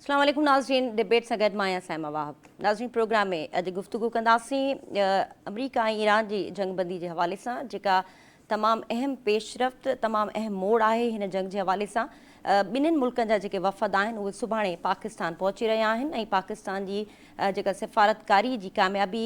अस्सलाम वालेकुम नाज़रीन, डिबेट सां गॾु मां आहियां साइमा वाहब। नाज़रीन, प्रोग्राम में अॼु गुफ़्तगू कंदासीं अमरीका ऐं ईरान जी जंगबंदी जे हवाले सां, जेका तमामु अहम पेशरफ़्त, तमामु अहम मोड़ आहे हिन जंग जे हवाले सां। ॿिन्हिनि मुल्कनि जा जेके वफ़द आहिनि उहे सुभाणे पाकिस्तान पहुची रहिया आहिनि ऐं पाकिस्तान जी जेका सिफ़ारतकारी जी कामयाबी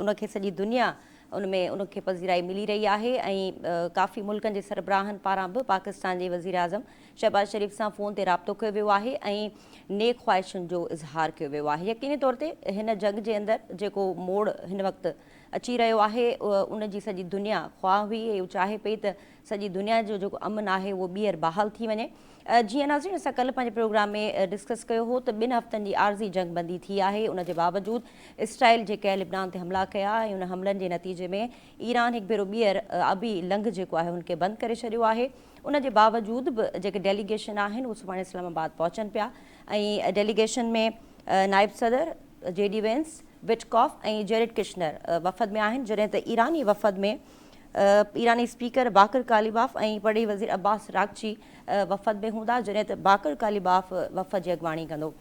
उनखे सॼी दुनिया उनमें उनखे पज़ीराई मिली रही आहे ऐं काफ़ी मुल्कनि जे सरबराहनि पारां बि पाकिस्तान जे वज़ीर आज़म शहबाज़ शरीफ़ सां फ़ोन ते राब्तो कयो वियो आहे ऐं नेक ख़्वाहिशुनि जो इज़हार कयो वियो आहे। यकीनी तौर ते हिन जंग जे अंदरि जेको मोड़ हिन वक़्तु अची रहियो आहे उन जी सॼी दुनिया ख़्वाह हुई ऐं चाहे पई त सॼी दुनिया जो जेको अमन आहे उहो ॿीहर बहाल थी वञे। जीअं नाज़रीन असां कल्ह पंहिंजे प्रोग्राम में डिस्कस कयो हो त 2 हफ़्तनि जी आर्ज़ी जंगबंदी थी आहे। उनजे बावजूदि इसराइल जेके लिबनान ते हमला कया ऐं उन हमलनि जे नतीजे में ईरान हिकु भेरो ॿीहर आबी लंघ जेको आहे हुनखे बंदि करे छॾियो आहे। उनजे बावजूदि बि जेके डेलीगेशन आहिनि उहे सुभाणे इस्लामाबाद पहुचनि पिया ऐं डेलीगेशन में नाइब सदर JD वेंस, विटकॉफ ऐं जेरेड किशनर वफ़द में आहिनि, जॾहिं त ईरानी वफ़द में ईरानी स्पीकर बाकर कालीबाफ ऐं पड़ी वज़ीर अब्बास रागची वफ़द में हूंदा, जॾहिं त बाकर कालीबाफ वफ़द जी अॻुवाणी कंदो।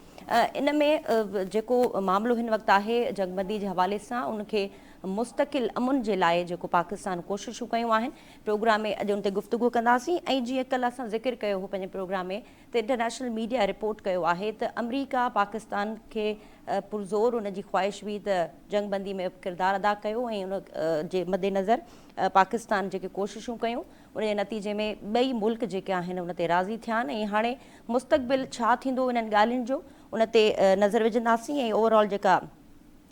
इन में जेको मामिलो हिन वक़्तु आहे जंगबंदी जे हवाले सां उनखे मुस्तक़िल अमुन जे लाइ जेको पाकिस्तान कोशिशूं कयूं आहिनि, प्रोग्राम में अॼु उन ते गुफ़्तगू कंदासीं। ऐं जीअं कल्ह असां ज़िक्र कयो हो पंहिंजे प्रोग्राम में त इंटरनेशनल मीडिया रिपोर्ट कयो आहे त अमरीका पाकिस्तान खे पुरज़ोर उन जी ख़्वाहिश हुई त जंगबंदी में किरदारु अदा कयो ऐं उन जे मद्देनज़र पाकिस्तान जेके कोशिशूं कयूं उन जे नतीजे में ॿई मुल्क जेके आहिनि उन ते राज़ी थिया आहिनि ऐं हाणे मुस्तक़बिल छा थींदो इन्हनि ॻाल्हियुनि जो उन ते नज़र विझंदासीं ऐं ओवरऑल जेका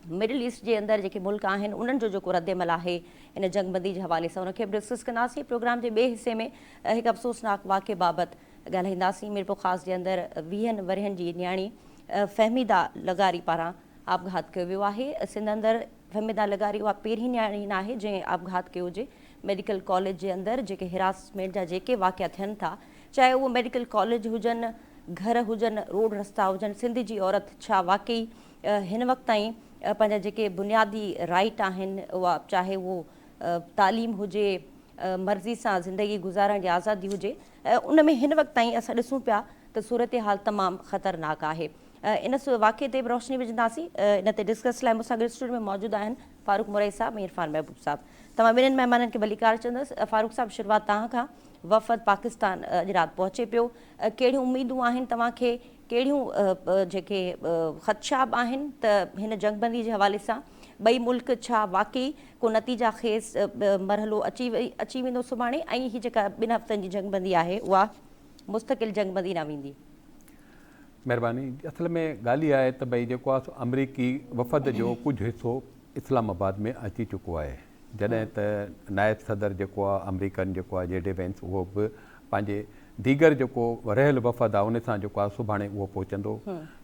मिडल ईस्ट जे अंदरि जेके मुल्क आहिनि उन्हनि जो जेको रद्दमल आहे इन जंगबंदी जे हवाले सां उनखे बि डिस्कस कंदासीं। प्रोग्राम जे ॿिए हिसे में हिकु अफ़सोसनाक वाक़े बाबति ॻाल्हाईंदासीं। मीरपुर ख़ासि जे अंदरि 20 वरहनि जी न्याणी फ़हमीदा लगारी पारां आपघात कयो वियो आहे। सिंध अंदरि फ़हमीदा लगारी उहा पहिरीं न्याणी न आहे जंहिं आपघात कयो हुजे। मेडिकल कॉलेज जे अंदरि जेके हिरासमेंट जा जेके वाक़िया थियनि था, चाहे उहो मेडिकल कॉलेज हुजनि, घर हुजनि, रोड रस्ता हुजनि, सिंध जी औरत छा वाक़ई हिन वक़्तु ताईं पंहिंजा जेके बुनियादी राइट आहिनि उहा चाहे उहो तालीम हुजे, मर्ज़ी सां ज़िंदगी गुज़ारण जी आज़ादी हुजे, उन में हिन वक़्तु ताईं असां ॾिसूं पिया त सूरत हाल तमामु ख़तरनाक आहे। इन वाक़े ते बि रोशनी विझंदासीं। इन ते डिस्कस लाइ मूंसां गॾु स्टूडियो में मौजूदु आहिनि फारूक मुरई साहब ऐं इरफान महबूब साहब। तमां ॿिन्हिनि महिमाननि खे भलीकार चवंदसि। फारूक साहब, शुरूआति तव्हां खां। वफ़द पाकिस्तान अॼु राति पहुचे पियो, कहिड़ियूं उमेदूं आहिनि तव्हांखे, कहिड़ियूं जेके ख़दशाब आहिनि त हिन जंगबंदी जे हवाले सां ॿई मुल्क छा वाक़ई को नतीजा खेस मरहलो अची वेंदो सुभाणे ऐं हीअ जेका 2 हफ़्तनि जी जंगबंदी आहे उहा मुस्तक़िल जंगबंदी न वेंदी? महिरबानी। असल में ॻाल्हि इहा आहे त भई जेको आहे अमरीकी वफ़द जो कुझु हिसो इस्लामाबाद में अची चुको आहे, जॾहिं त नायब सदर जेको आहे अमरीकन जेको आहे JD वेंस उहो बि पंहिंजे दीगर जेको रहियल वफ़द आहे उन सां जेको आहे सुभाणे उहो पहुचंदो,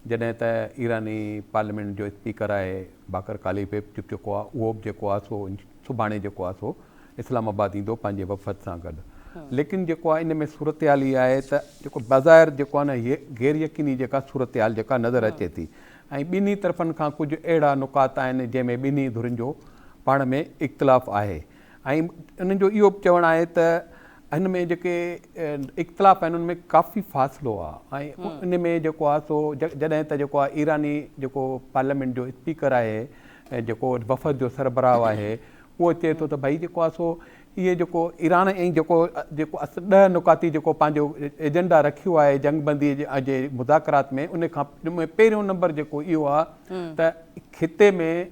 जॾहिं त ईरानी पार्लियामेंट जो स्पीकर आहे बाकर कालीबाफ चुको आहे उहो बि जेको आहे सो सुभाणे जेको आहे सो इस्लामाबाद ईंदो पंहिंजे वफ़द सां गॾु। लेकिन जेको आहे इन में सूरत हाल इहा आहे त जेको बाज़ारि जेको आहे न इहे गैर यकीनी जेका सूरत हाल जेका नज़र अचे थी ऐं ॿिन्ही तरफ़नि खां कुझु अहिड़ा नुकात आहिनि जंहिंमें ॿिन्ही धुरनि जो पाण में इख़्तिलाफ़ आहे ऐं उन्हनि जो इहो बि चवणु आहे त हिन में जेके इख़्तिलाफ़ आहिनि उनमें काफ़ी फ़ासिलो आहे ऐं इन में जेको आहे सो जॾहिं त जेको आहे ईरानी जेको पार्लियामेंट जो स्पीकर आहे जेको वफ़द जो सरबराह आहे उहो चए थो त भई जेको आहे सो इहे जेको ईरान ऐं जेको 10 नुकाती जेको पंहिंजो एजेंडा रखियो आहे जंगबंदी जे मुज़ाकरात में उन खां पहिरियों नंबर जेको इहो आहे त खिते में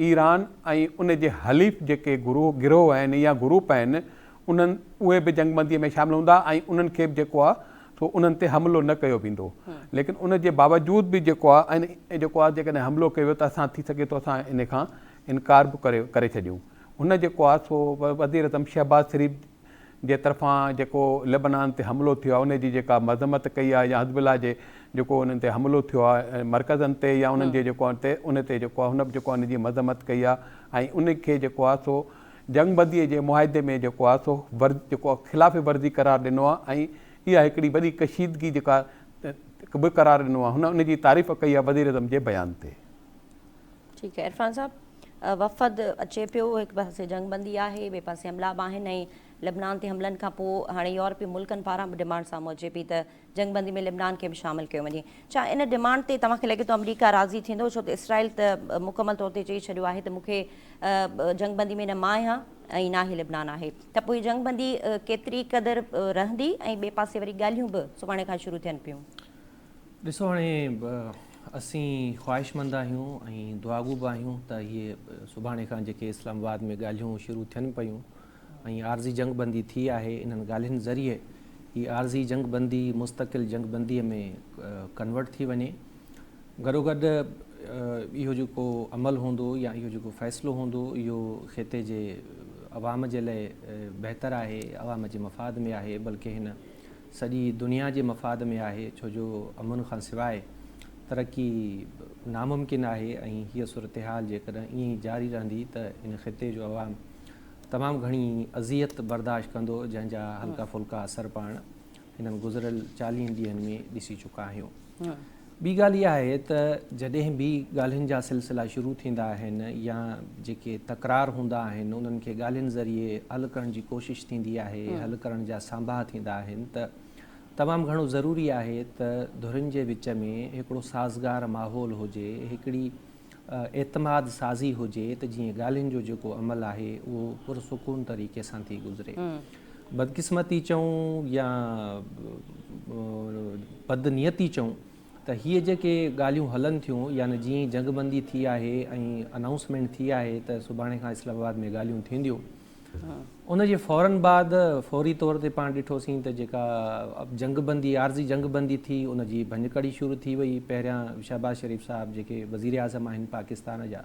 ईरान ऐं उन जे हलीफ़ जेके गिरोह आहिनि या ग्रुप आहिनि उन्हनि उहे बि जंगबंदीअ में शामिलु हूंदा ऐं उन्हनि खे बि जेको आहे सो उन्हनि ते हमिलो न कयो वेंदो। लेकिन उन जे बावजूद बि जेको आहे ऐं जेको आहे जेकॾहिं हमिलो कयो त असां थी सघे थो असां इन खां इनकार बि करे छॾियूं। हुन जेको आहे सो वज़ीर आज़म शहबाज़ शरीफ़ जे तरफ़ां जेको लेबनान ते हमिलो थियो आहे उन जी जेका मज़म्मत कई आहे या हिज़्बुल्लाह जे जेको उन्हनि ते हमिलो थियो आहे मर्कज़नि ते या उन्हनि जे जेको उन ते जेको आहे हुन बि जेको आहे उन जी मज़म्मत कई आहे ऐं उनखे जेको आहे सो जंगबंदीअ जे मुआदे में जेको आहे सो जेको आहे ख़िलाफ़ वर्ज़ी करार ॾिनो आहे ऐं इहा हिकिड़ी वॾी कशीदगी जेका बि करार ॾिनो आहे उन जी तारीफ़ कई आहे वज़ीर आज़म जे बयान ते। ठीकु आहे इरफान साहब, वफ़द अचे पियो, हिकु पासे जंगबंदी आहे, ॿिए पासे हमला बि आहिनि ऐं लेबनान ते हमलनि खां पोइ हाणे यूरोपीय मुल्कनि पारां बि डिमांड साम्हूं अचे पई त जंगबंदी में लेबनान खे बि शामिलु कयो वञे। छा इन डिमांड ते तव्हांखे लॻे थो अमरीका राज़ी थींदो, छो त इसराइल त मुकमल तौर ते चई छॾियो आहे त मूंखे जंगबंदी में न मां आहियां ऐं ना ई लेबनान आहे, त पोइ जंगबंदी केतिरी क़दुरु रहंदी ऐं ॿिए पासे वरी ॻाल्हियूं बि सुभाणे खां शुरू थियनि पियूं? ॾिसो, हाणे असीं ख़्वाहिशमंद आहियूं ऐं दुआगू बि आहियूं त इहे सुभाणे खां जेके इस्लामाबाद में ॻाल्हियूं शुरू थियनि पियूं ऐं आर्ज़ी जंगबंदी थी आहे, इन्हनि ॻाल्हियुनि ज़रिए हीअ आर्ज़ी जंगबंदी मुस्तक़िल जंगबंदीअ में कन्वर्ट थी वञे। गॾोगॾु इहो जेको अमल हूंदो या इहो जेको फ़ैसिलो हूंदो इहो ख़िते जे अवाम जे लाइ बहितर आहे, अवाम जे मफ़ाद में आहे, बल्कि हिन सॼी दुनिया जे मफ़ाद में आहे, छो जो अमन खां सवाइ तरक़ी नामुमकिन आहे ऐं हीअ सूरत हाल जेकॾहिं ईअं ई जारी रहंदी त इन ख़िते जो अवाम तमामु घणी अज़ियत बर्दाश्त कंदो, जंहिंजा हल्का फुल्का असर पाण हिननि गुज़िरियल 40 ॾींहंनि में ॾिसी चुका आहियूं। ॿी ॻाल्हि इहा आहे त जॾहिं बि ॻाल्हियुनि जा सिलसिला शुरू थींदा आहिनि या जेके तकरार हूंदा आहिनि उन्हनि खे ॻाल्हियुनि ज़रिए हल करण जी कोशिशि थींदी आहे, हल करण जा सांभा थींदा आहिनि, त तमामु घणो ज़रूरी आहे त धुरियुनि जे विच में हिकिड़ो साज़गार माहौल हुजे, हिकिड़ी एतमाद साज़ी हुजे त जीअं ॻाल्हियुनि जो जेको अमल आहे उहो पुरसुकून तरीक़े सां थी गुज़रे। बदकिस्मती चऊं या बदनियती चऊं त हीअ जेके ॻाल्हियूं हलनि थियूं, यानी जीअं जंगबंदी थी आहे ऐं अनाउंसमेंट थी आहे त सुभाणे खां इस्लामाबाद में ॻाल्हियूं थींदियूं, उन जे फ़ौरन बाद फौरी तौर ते पाण ॾिठोसीं त जेका जंगबंदी आर्ज़ी जंगबंदी थी उन जी भंजकड़ी शुरू थी वई। पहिरियां शहबाज शरीफ़ साहिबु जेके वज़ीर आज़म आहिनि पाकिस्तान जा,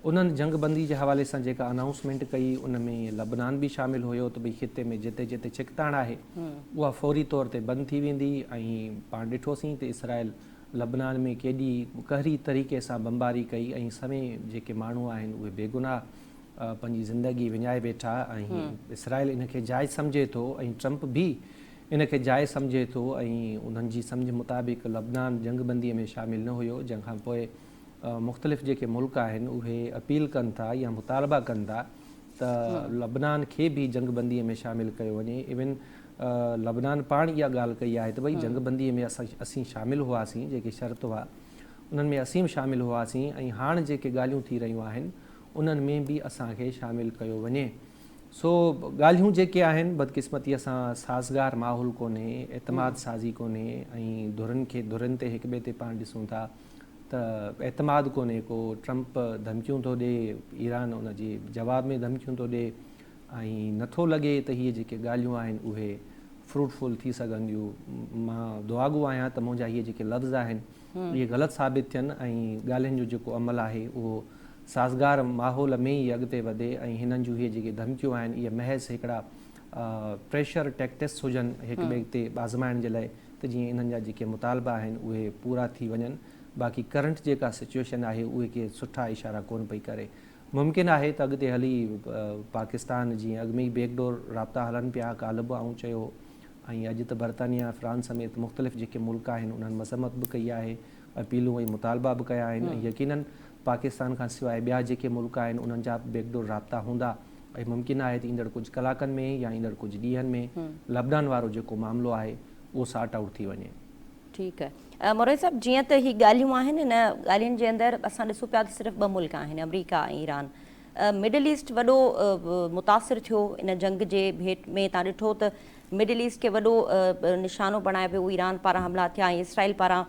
उन्हनि जंगबंदी जे हवाले सां जेका अनाउंसमेंट कई उन में लबनान बि शामिलु हुयो त भई ख़िते में जिते जिते छिकताण आहे उहा फौरी तौर ते बंदि थी वेंदी। ऐं पाण ॾिठोसीं त इसराइल लबनान में केॾी कहरी तरीक़े सां बमबारी कई ऐं समें जेके माण्हू आहिनि उहे बेगुनाह पंहिंजी ज़िंदगी विञाए वेठा ऐं इसराइल इन खे जाइज़ सम्झे थो ऐं ट्रंप बि इन खे जाइज़ सम्झे थो ऐं उन्हनि जी सम्झ मुताबिक़ लबनान जंगबंदीअ में शामिलु न हुयो। जंहिंखां पोइ मुख़्तलिफ़ जेके मुल्क आहिनि उहे अपील कनि था या मुतालबा कनि था त लबनान खे बि जंगबंदीअ में शामिलु कयो वञे। इवन लबनान पाण इहा ॻाल्हि कई आहे त भई जंगबंदीअ में असीं शामिलु हुआसीं, जेकी शर्त हुआ उन्हनि में असीं बि शामिलु हुआसीं ऐं हाणे जेके ॻाल्हियूं थी रहियूं आहिनि उन्हनि में बि असांखे शामिलु कयो वञे। सो ॻाल्हियूं जेके आहिनि बदकिस्मतीअ सां साज़गार माहौल कोन्हे, एतमाद साज़ी कोन्हे ऐं धुरनि ते हिक ॿिए ते पाण ॾिसूं था त एतमाद कोन्हे को। ट्रंप धमकियूं थो ॾिए, ईरान उन जे जवाब में धमकियूं थो ॾिए ऐं नथो लॻे त हीअ जेके ॻाल्हियूं आहिनि उहे फ्रूटफुल थी सघंदियूं। मां दुआगू आहियां त मुंहिंजा इहे जेके लफ़्ज़ आहिनि इहे ग़लति साबित थियनि ऐं ॻाल्हियुनि जो जेको अमल आहे उहो साज़गार माहौल में ई अॻिते वधे ऐं हिननि जूं इहे जेके धमकियूं आहिनि इहे महज़ हिकिड़ा प्रेशर टैक्टिक्स हुजनि हिक ॿिए ते आज़माइण जे लाइ त जीअं इन्हनि जा जेके मुतालबा आहिनि उहे पूरा थी वञनि। बाक़ी करंट जेका सिचुएशन आहे उहे के सुठा इशारा कोन पई करे। मुमकिन आहे त अॻिते हली पाकिस्तान जीअं अॻु में ई बैकडोर राब्ता हलनि पिया, काल्ह बि आऊं चयो ऐं अॼु त बरतानिया फ्रांस समेत मुख़्तलिफ़ जेके मुल्क आहिनि उन्हनि मज़म्मत बि कई आहे, अपीलूं ऐं मुतालबा बि कया आहिनि ऐं यकीनन पाकिस्तान खां सवाइ ॿिया जेके मुल्क आहिनि उन्हनि जा बैकडोर राब्ता हूंदा ऐं मुमकिन आहे त ईंदड़ कुझु कलाकनि में या ईंदड़ कुझु ॾींहंनि में लबनान वारो जेको मामिलो आहे उहो सॉर्ट आउट थी वञे। ठीकु आहे मोरे साहब, जीअं त ही ॻाल्हियूं आहिनि न, ॻाल्हियुनि जे अंदरि असां ॾिसूं पिया त सिर्फ़ु 2 मुल्क आहिनि, अमरीका ऐं ईरान। मिडल ईस्ट वॾो मुतासिर थियो इन जंग जे भेट में। तव्हां ॾिठो त मिडल ईस्ट खे वॾो निशानो बणायो पियो, ईरान पारां हमला थिया ऐं इसराइल पारां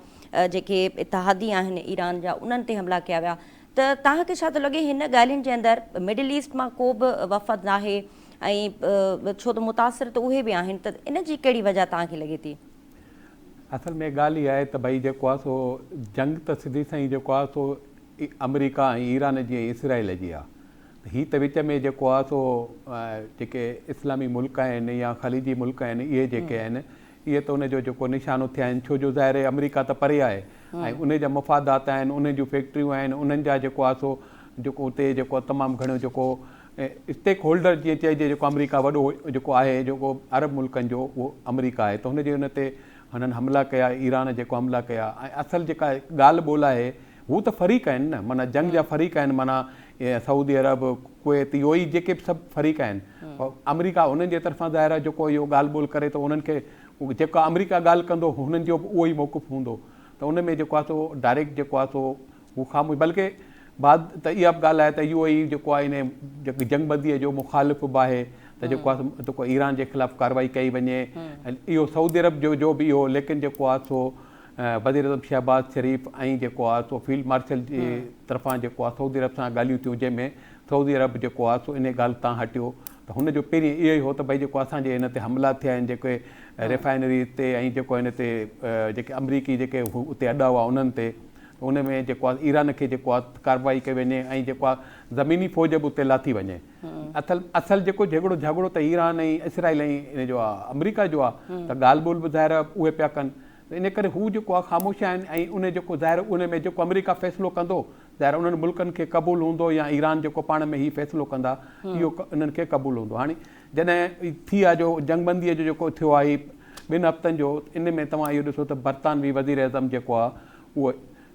जेके इतिहादी आहिनि ईरान जा उन्हनि ते हमला कया विया। त तव्हांखे छा थो लॻे हिन ॻाल्हियुनि जे अंदरि मिडल ईस्ट मां को बि वफ़द आहे ऐं छो त मुतासिर त उहे बि आहिनि, त इन जी कहिड़ी वजह तव्हांखे लॻे थी? असल में ॻाल्हि इहा आहे त भई जेको आहे सो जंग त सिधी साईं जेको आहे सो अमरीका ऐं ईरान जी ऐं इसराइल जी आहे। हीअ त विच में जेको आहे सो जेके इस्लामी मुल्क आहिनि या ख़लीजी मुल्क आहिनि इहे जेके आहिनि इहे त उनजो जेको निशानो थिया आहिनि, छो जो ज़ाहिर अमरीका त परे आहे ऐं उन जा मफ़ादात आहिनि, उन जूं फैक्ट्रियूं आहिनि, उन्हनि जा जेको आहे सो जेको उते जेको तमामु घणो जेको स्टेक होल्डर जीअं चइजे जेको अमरीका वॾो जेको आहे जेको अरब मुल्कनि जो उहो अमरीका आहे। त हुनजे उन ते हुननि हमला कया, ईरान जेको हमला कया ऐं असल जेका ॻाल्हि ॿोल आहे हू त फ़रीक़ आहिनि न, माना जंग जा फ़रीक़ आहिनि, माना सऊदी अरब कुवैत इहो ई जेके बि सभु फ़रीक़ आहिनि। अमेरिका उन्हनि जे तरफ़ां ज़ाहिर आहे जेको इहो ॻाल्हि ॿोल करे त उन्हनि खे जेका अमेरिका ॻाल्हि कंदो हुननि जो बि उहो ई मौक़ुफ़ हूंदो, त उन में जेको आहे सो डायरेक्ट जेको आहे सो हू ख़ामोश, बल्कि बाद त इहा बि ॻाल्हि आहे त इहो ई जेको आहे इन जेकी जंगबंदीअ जो मुखालिफ़ बि आहे त जेको आहे जेको ईरान जे ख़िलाफ़ु कार्रवाई कई वञे। इहो सऊदी अरब जो बि इहो, लेकिन जेको आहे सो वज़ीर आज़म शहबाज़ शरीफ़ ऐं जेको आहे सो फील्ड मार्शल जे तरफ़ां जेको आहे सऊदी अरब सां ॻाल्हियूं थियूं, जंहिंमें सऊदी अरब जेको आहे सो इन ॻाल्हि तां हटियो। त हुनजो पहिरीं इहो ई हो त भई जेको असांजे हिन ते हमला थिया आहिनि जेके रिफाइनरी ते ऐं जेको हिन ते जेके अमरीकी जेके उते अॾा हुआ उन्हनि ते, उन में जेको आहे ईरान खे जेको आहे कार्रवाई कई वञे ऐं जेको आहे ज़मीनी फ़ौज बि उते लाथी वञे। असल जेको झगड़ो त ईरान ऐं इसराइल ऐं इन जो आहे अमरीका जो आहे, त ॻाल्हि ॿोल बि ज़ाहिर उहे पिया कनि, त इन करे हू जेको आहे ख़ामोश आहिनि। ऐं उन जेको ज़ाहिर उन में जेको अमरीका फ़ैसिलो कंदो ज़ाहिर उन्हनि मुल्कनि खे क़बूलु हूंदो, या ईरान जेको पाण में ही फ़ैसिलो कंदा इहो उन्हनि खे क़बूलु हूंदो। हाणे जॾहिं थी आहे जो जंगबंदीअ जो जेको थियो आहे 2 हफ़्तनि जो, इन में तव्हां इहो ॾिसो त बरतानवी वज़ीर आज़म जेको आहे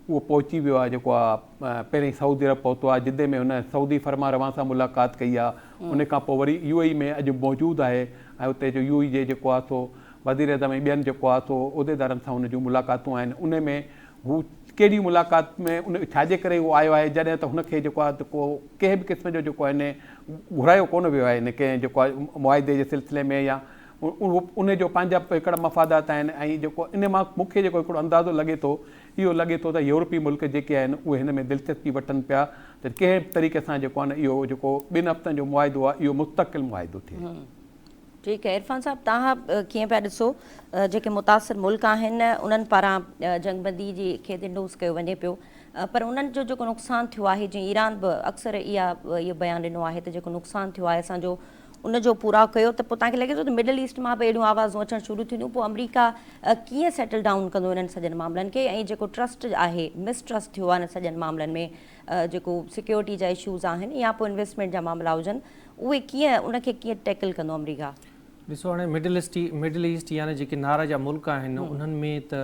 उहो पहुची वियो आहे, जेको आहे पहिरीं सऊदी अरब पहुतो आहे, जिदे में हुन सऊदी फरमा रवां सां मुलाक़ात कई आहे। उन खां पोइ वरी UAE में अॼु मौजूदु आहे, ऐं उते जो UAE जे जेको आहे सो वज़ीर आज़म ऐं ॿियनि जेको आहे सो उहिदेदारनि सां हुन जूं मुलाक़ातूं आहिनि। उन में हू कहिड़ी मुलाक़ात में उन छाजे करे उहो आयो आहे, जॾहिं त हुनखे जेको आहे त को कंहिं बि क़िस्म जो जेको आहे हिन घुरायो कोन वियो आहे हिन कंहिं जेको आहे मुआदे जे सिलसिले में, या उन जो पंहिंजा हिकिड़ा मफ़ादात आहिनि। ऐं जेको इन मां मूंखे जेको हिकिड़ो अंदाज़ो लॻे थो, इहो लॻे थो त यूरोपी मुल्क जेके आहिनि उहे हिन में दिलचस्पी वठनि पिया त कंहिं बि तरीक़े सां जेको आहे न इहो जेको 2 हफ़्तनि जो मुआदो आहे इहो मुस्तक़िल मुआदो थिए। ठीकु आहे इरफान साहब, तव्हां कीअं पिया ॾिसो जेके मुतासिर मुल्क आहिनि उन्हनि पारां जंगबंदी जी खे इंडोस कयो वञे पियो, पर उन्हनि जो जेको नुक़सानु थियो आहे, जीअं ईरान बि अक्सर इहो बयानु ॾिनो आहे त जेको नुक़सानु थियो आहे असांजो उनजो पूरा कयो, त पोइ तव्हांखे लॻे थो त मिडल ईस्ट मां बि अहिड़ियूं आवाज़ूं अचणु शुरू थींदियूं, पोइ अमरीका कीअं सेटल डाउन कंदो इन्हनि सॼनि मामलनि खे, ऐं जेको ट्रस्ट आहे मिसट्रस्ट थियो आहे इन सॼनि मामलनि में, जेको सिक्योरिटी जा इशूज़ आहिनि या पोइ इन्वेस्टमेंट जा मामला हुजनि, उहे कीअं उनखे कीअं टैकल कंदो अमरीका? ॾिसो हाणे मिडल ईस्ट यानी जेके नारा जा मुल्क आहिनि उन्हनि में त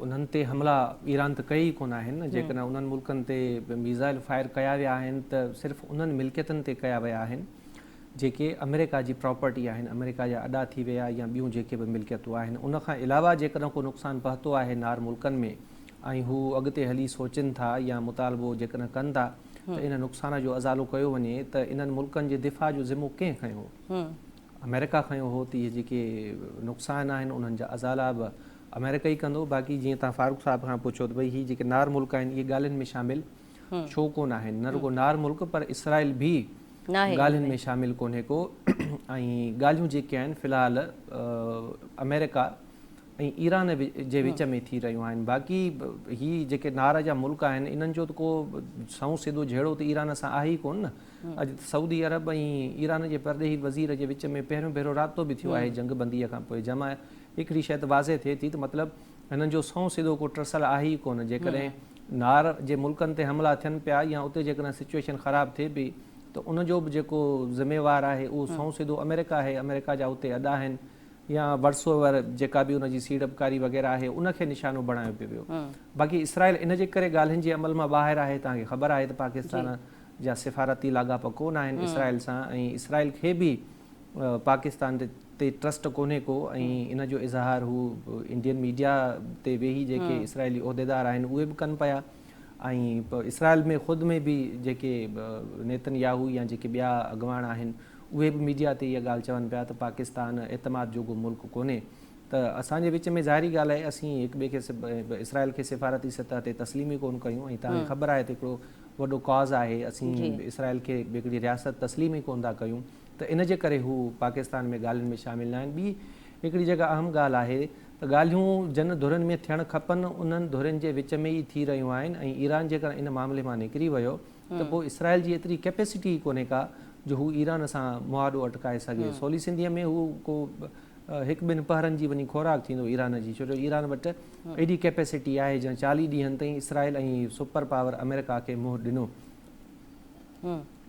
उन्हनि ते हमला ईरान त कई कोन आहिनि न, जेकॾहिं उन्हनि मुल्कनि ते मिज़ाइल फायर कया विया आहिनि त सिर्फ़ु उन्हनि मिल्कियतनि ते कया विया आहिनि जेके अमेरिका जी प्रॉपर्टी आहिनि, अमेरिका जा अॾा थी विया या ॿियूं जेके बि मिल्कियतूं आहिनि। उनखां अलावा जेकॾहिं को नुक़सानु पहुतो आहे नार मुल्कनि में ऐं हू अॻिते हली सोचनि था या मुतालबो जेकॾहिं कनि था त इन नुक़सान जो अज़ालो कयो वञे त इन्हनि मुल्कनि जे दिफ़ा जो ज़िम्मो कंहिं खयो हो? अमेरिका खयो हो। त इहे जेके नुक़सान आहिनि उन्हनि जा अज़ाला बि अमेरिका ई कंदो। बाक़ी जीअं तव्हां फारूक साहिब खां पुछो त भई हीअ जेके नार मुल्क आहिनि इहे ॻाल्हियुनि में शामिलु छो कोन आहिनि? न रुगो नार मुल्क पर इसराइल बि ॻाल्हियुनि में शामिलु कोन्हे को। ऐं ॻाल्हियूं जेके आहिनि फ़िलहालु अमेरिका ऐं ईरान जे विच में थी रहियूं आहिनि। बाक़ी ही जेके नार जा मुल्क आहिनि इन्हनि जो त को सऊं सिधो जहिड़ो त ईरान सां आहे ई कोन न। अॼु सऊदी अरब ऐं ईरान जे परदेही वज़ीर जे विच में पहिरियों भेरो राब्तो बि थियो आहे जंगबंदीअ खां पोइ। जमा हिकिड़ी शइ त वाज़े थिए थी त मतिलबु हिननि जो सऊं सिधो को ट्रसल आहे ई कोन। जेकॾहिं नार जे मुल्कनि ते हमला थियनि पिया या उते जेकॾहिं सिचुएशन ख़राबु थिए पई त उनजो बि जेको ज़िम्मेवार आहे उहो सऊं सिधो अमेरिका आहे। अमेरिका जा उते अॾा आहिनि या वर्सोवर जेका बि उनजी सीड़पकारी वग़ैरह आहे उनखे निशानो बणायो पियो वियो। बाक़ी इसराइल इन जे करे ॻाल्हियुनि जे अमल मां ॿाहिरि आहे। तव्हांखे ख़बर आहे त पाकिस्तान जा सिफ़ारती लाॻापा कोन आहिनि इसराइल सां, ऐं इसराइल खे बि पाकिस्तान ते ट्रस्ट कोन्हे को। ऐं इन जो इज़हार हू इंडियन मीडिया ते वेही जेके इसराइली उहिदेदार आहिनि उहे बि कनि पिया। ऐं इसराइल में ख़ुदि में बि जेके नेतनयाहू या जेके ॿिया अॻवान आहिनि उहे बि मीडिया ते इहा ॻाल्हि चवनि पिया त पाकिस्तान एतमाद जोॻो मुल्क कोन्हे। त असांजे विच में ज़ाहिरी ॻाल्हि आहे असीं हिक ॿिए खे इसराइल खे सिफ़ारती सतह ते तस्लीम ई कोन कयूं। ऐं तव्हांखे ख़बर आहे त हिकिड़ो वॾो कॉज़ आहे असीं इसराइल खे हिकिड़ी रियासत तस्लीम ई कोन था कयूं। त इन जे करे हू पाकिस्तान में ॻाल्हियुनि में शामिल न आहिनि। ॿी हिकिड़ी जेका अहम ॻाल्हि आहे त ॻाल्हियूं जन धुरनि में थियणु खपनि उन्हनि धुरनि जे विच में ई थी रहियूं आहिनि। ऐं ईरान जेकर इन मामले मां निकिरी वियो त पोइ इसराइल जी एतिरी कैपेसिटी ई कोन्हे का जो हू ईरान सां मुआदो अटकाए सघे। सवली सिंधीअ में हू को 1-2 पहरनि जी वञी खोराक थींदो ईरान जी, छो जो ईरान वटि एॾी कैपेसिटी आहे जंहिं 40 ॾींहंनि ताईं इसराइल ऐं सुपर पावर अमेरिका खे मुंहुं ॾिनो।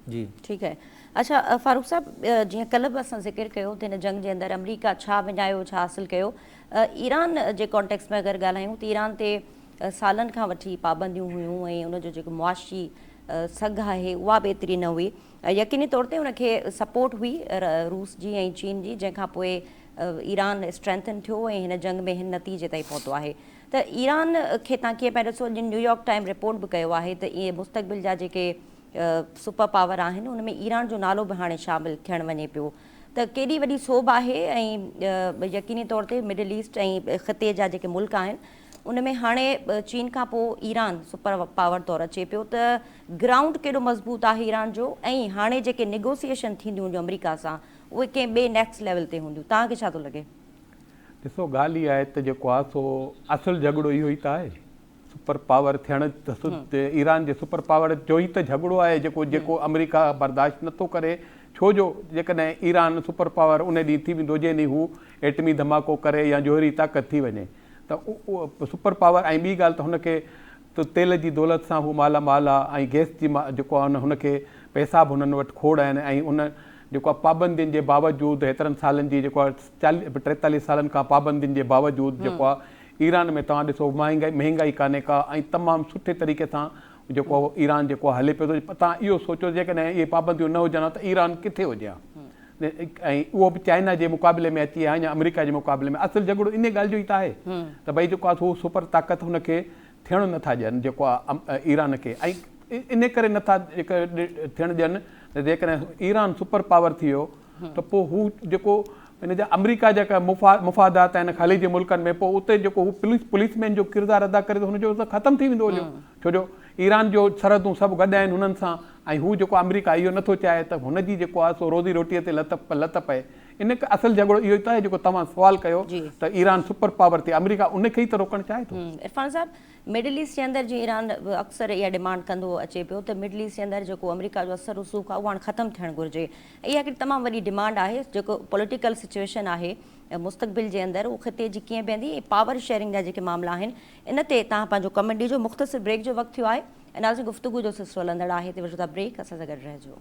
जी ठीकु आहे। अच्छा फारूक साहब, जीअं कल्ह बि असां ज़िक्र कयो त हिन जंग जे अंदरि अमरीका छा विञायो, छा हासिलु कयो। ईरान जे कॉन्टेक्स्ट में अगरि ॻाल्हायूं त ईरान ते सालनि खां वठी पाबंदियूं हुयूं ऐं उनजो जेको मुआशी सघ आहे उहा बि एतिरी न हुई। यकीनी तौर ते उनखे सपोर्ट हुई रूस जी ऐं चीन जी, जंहिंखां पोइ ईरान स्ट्रेंथन थियो ऐं हिन जंग में हिन नतीजे ताईं पहुतो आहे। त ईरान खे तव्हां कीअं पिया ॾिसो? न्यूयॉर्क टाइम रिपोर्ट बि कयो आहे त इहे मुस्तक़बिल जा जेके सुपर पावर आहिनि उन में ईरान जो नालो बि हाणे शामिलु थियणु वञे पियो। त केॾी वॾी सोभ आहे ऐं यकीनी तौर ते मिडल ईस्ट ऐं ख़िते जा जेके मुल्क आहिनि उन में हाणे चीन खां पोइ ईरान सुपर पावर तौरु अचे पियो। त ग्राउंड केॾो मज़बूत आहे ईरान जो ऐं हाणे जेके नेगोसिएशन थींदियूं हूंदियूं अमेरिका सां उहे कंहिं ॿिए नेक्स्ट लेवल ते हूंदियूं, तव्हांखे छा थो लॻे? ॾिसो, ॻाल्हि इहा आहे त जेको आहे सो असुलु झगड़ो इहो ई त आहे, सुपर पावर थियण त ईरान जे सुपर पावर जो ई त झगड़ो आहे जेको अमेरिका बर्दाश्त नथो करे। छो जो जेकॾहिं ईरान सुपर पावर उन ॾींहुं थी वेंदो जंहिं ॾींहुं हू एटमी धमाको करे या जोहरी ताक़त थी वञे त उहो सुपर पावर। ऐं ॿी ॻाल्हि त हुनखे त तेल जी दौलत सां हू मालामाल आहे ऐं गैस जी जेको आहे हुनखे पैसा बि हुननि वटि खोड़ आहिनि ऐं उन जेको आहे पाबंदियुनि जे बावजूदि हेतिरनि सालनि जी जेको आहे 43 सालनि खां पाबंदियुनि जे बावजूदि जेको आहे ईरान में तव्हां ॾिसो महांगाई कान्हे का ऐं तमामु सुठे तरीक़े सां जेको ईरान जेको आहे हले पियो थो। तव्हां इहो सोचो जेकॾहिं इहे पाबंदियूं न हुजनि हा त ईरान किथे हुजे हा, ऐं उहो बि चाइना जे मुक़ाबले में अची आहे या अमेरिका जे मुक़ाबले में। असुलु झगड़ो इन ॻाल्हि जो ई त आहे त भई जेको आहे हू सुपर ताक़त हुनखे थियणु नथा ॾियनि जेको आहे ईरान खे, ऐं इन करे नथा थियणु ॾियनि त जेकॾहिं ईरान सुपर पावर थी वियो त पोइ हू जेको हिन जा अमेरिका जेका मुफ़ादात आहिनि ख़ालिजी मुल्कनि में, पोइ उते जेको हू पुलिसमैन जो किरदारु अदा करे त हुनजो त ख़तमु थी वेंदो हुयो। छो जो ईरान जो सरहदूं सभु गॾु आहिनि हुननि सां, ऐं हू जेको अमेरिका इहो नथो चाहे त हुनजी जेको आहे सो रोज़ी रोटीअ ते लत पए। इन असुलु झगड़ो इहो ई त आहे जेको तव्हां सुवालु कयो त ईरान सुपर पावर ते अमेरिका उनखे ई त रोकणु चाहे थो। इरफान साहब, मिडल ईस्ट जे अंदरि जीअं ईरान अक्सर इहा डिमांड कंदो अचे पियो त मिडल ईस्ट जे अंदरि जेको अमेरिका जो असर रसूख़ आहे उहो हाणे ख़तमु थियणु घुरिजे। इहा हिकिड़ी तमामु वॾी डिमांड आहे। जेको पॉलिटिकल सिचुएशन आहे मुस्तक़बिल जे अंदरि उहो ख़िते जी कीअं वेंदी, पावर शेयरिंग जा जेके मामला आहिनि इन ते तव्हां पंहिंजो कमेंट ॾिजो। मुख़्तसिर ब्रेक जो वक़्तु थियो आहे ऐं नाज़रीन गुफ़्तगू जो सिलसिलो हलंदड़ आहे, हिते वठो था ब्रेक, असां सां गॾु रहिजो।